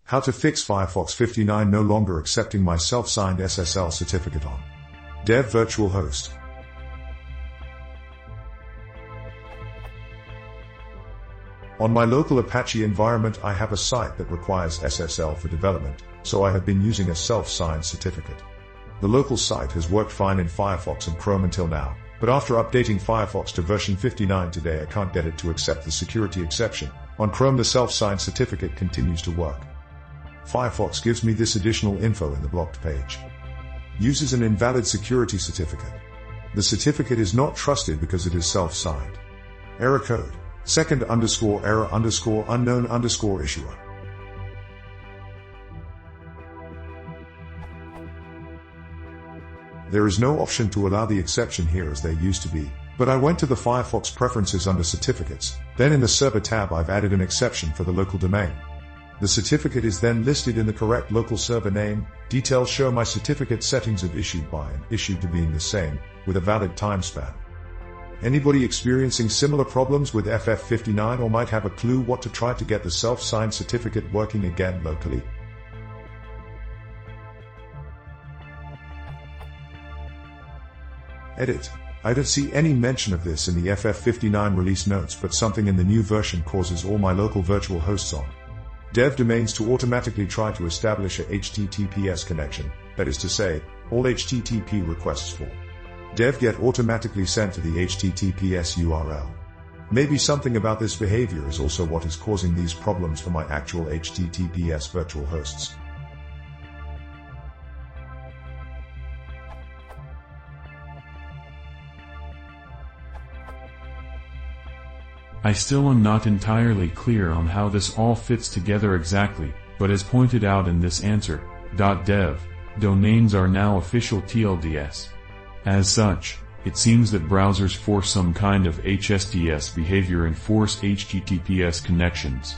How to fix Firefox 59 no longer accepting my self-signed SSL certificate on dev virtual host. On my local Apache environment, I have a site that requires SSL for development, so I have been using a self-signed certificate. The local site has worked fine in Firefox and Chrome until now, but after updating Firefox to version 59 today, I can't get it to accept the security exception. On Chrome, the self-signed certificate continues to work. Firefox gives me this additional info in the blocked page. Uses an invalid security certificate. The certificate is not trusted because it is self-signed. Error code: second_error_unknown_issuer. There is no option to allow the exception here as there used to be, but I went to the Firefox preferences under certificates, then in the server tab I've added an exception for the local domain. The certificate is then listed in the correct local server name. Details show my certificate settings of issued by and issued to being the same, with a valid time span. Anybody experiencing similar problems with FF59 or might have a clue what to try to get the self-signed certificate working again locally? Edit. I don't see any mention of this in the FF59 release notes, but something in the new version causes all my local virtual hosts on dev domains to automatically try to establish a HTTPS connection, that is to say, all HTTP requests for dev get automatically sent to the HTTPS URL. Maybe something about this behavior is also what is causing these problems for my actual HTTPS virtual hosts. I still am not entirely clear on how this all fits together exactly, but as pointed out in this answer, .dev, domains are now official TLDS. As such, it seems that browsers force some kind of HSDS behavior and force HTTPS connections.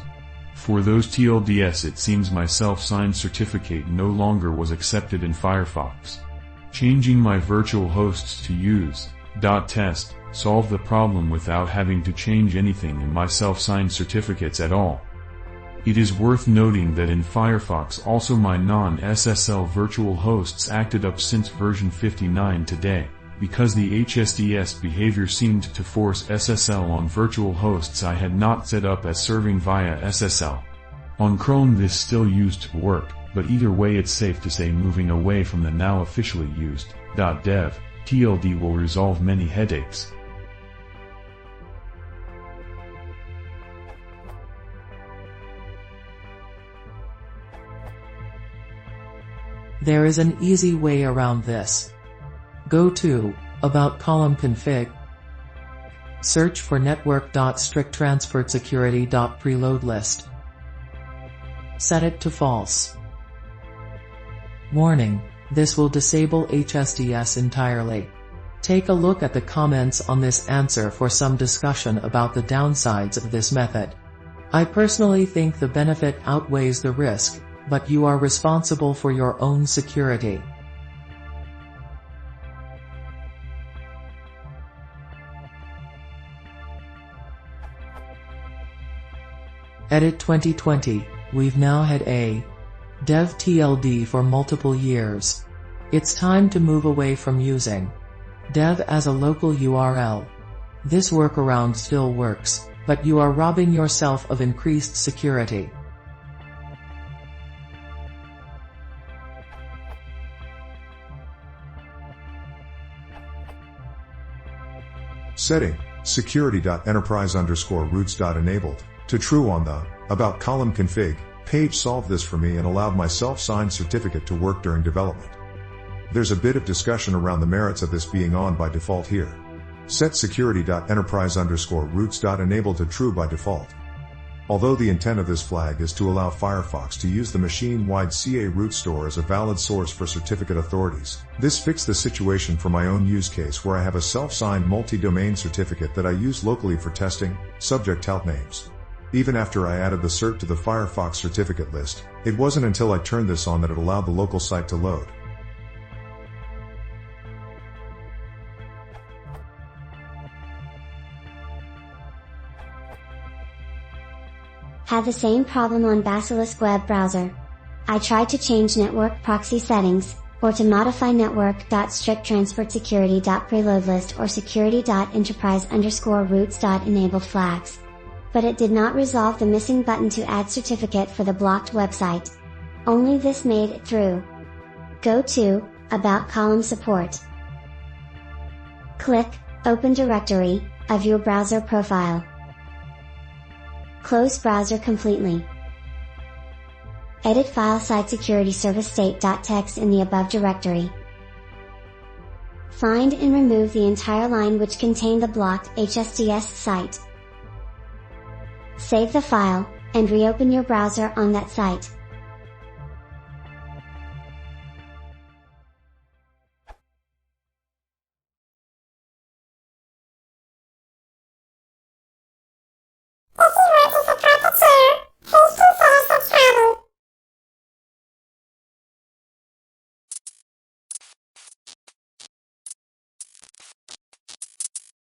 For those TLDS, it seems my self-signed certificate no longer was accepted in Firefox. Changing my virtual hosts to use.test solve the problem without having to change anything in my self-signed certificates at all. It is worth noting that in Firefox also my non-SSL virtual hosts acted up since version 59 today, because the HSDS behavior seemed to force SSL on virtual hosts I had not set up as serving via SSL. On Chrome this still used to work, but either way it's safe to say moving away from the now officially used .dev TLD will resolve many headaches. There is an easy way around this. Go to About column config. Search for network.stricttransferedsecurity.preload list. Set it to false. Warning: this will disable HSDS entirely. Take a look at the comments on this answer for some discussion about the downsides of this method. I personally think the benefit outweighs the risk, but you are responsible for your own security. Edit 2020. We've now had a dev TLD for multiple years. It's time to move away from using dev as a local URL. This workaround still works, but you are robbing yourself of increased security. Setting: security.enterprise_roots.enabled to true on the About column config page solved this for me and allowed my self-signed certificate to work during development. There's a bit of discussion around the merits of this being on by default here. Set security.enterprise_roots.enabled to true by default. Although the intent of this flag is to allow Firefox to use the machine-wide CA root store as a valid source for certificate authorities, this fixed the situation for my own use case where I have a self-signed multi-domain certificate that I use locally for testing subject help names. Even after I added the cert to the Firefox certificate list, it wasn't until I turned this on that it allowed the local site to load. Had the same problem on Basilisk web browser. I tried to change network proxy settings, or to modify network.stricttransferredsecurity.preloadlist or security.enterprise_roots.enabled flags. But it did not resolve the missing button to add certificate for the blocked website. Only this made it through. Go to About column Support. Click Open Directory of your browser profile. Close browser completely. Edit file site security service state.txt in the above directory. Find and remove the entire line which contained the blocked HSDS site. Save the file, and reopen your browser on that site.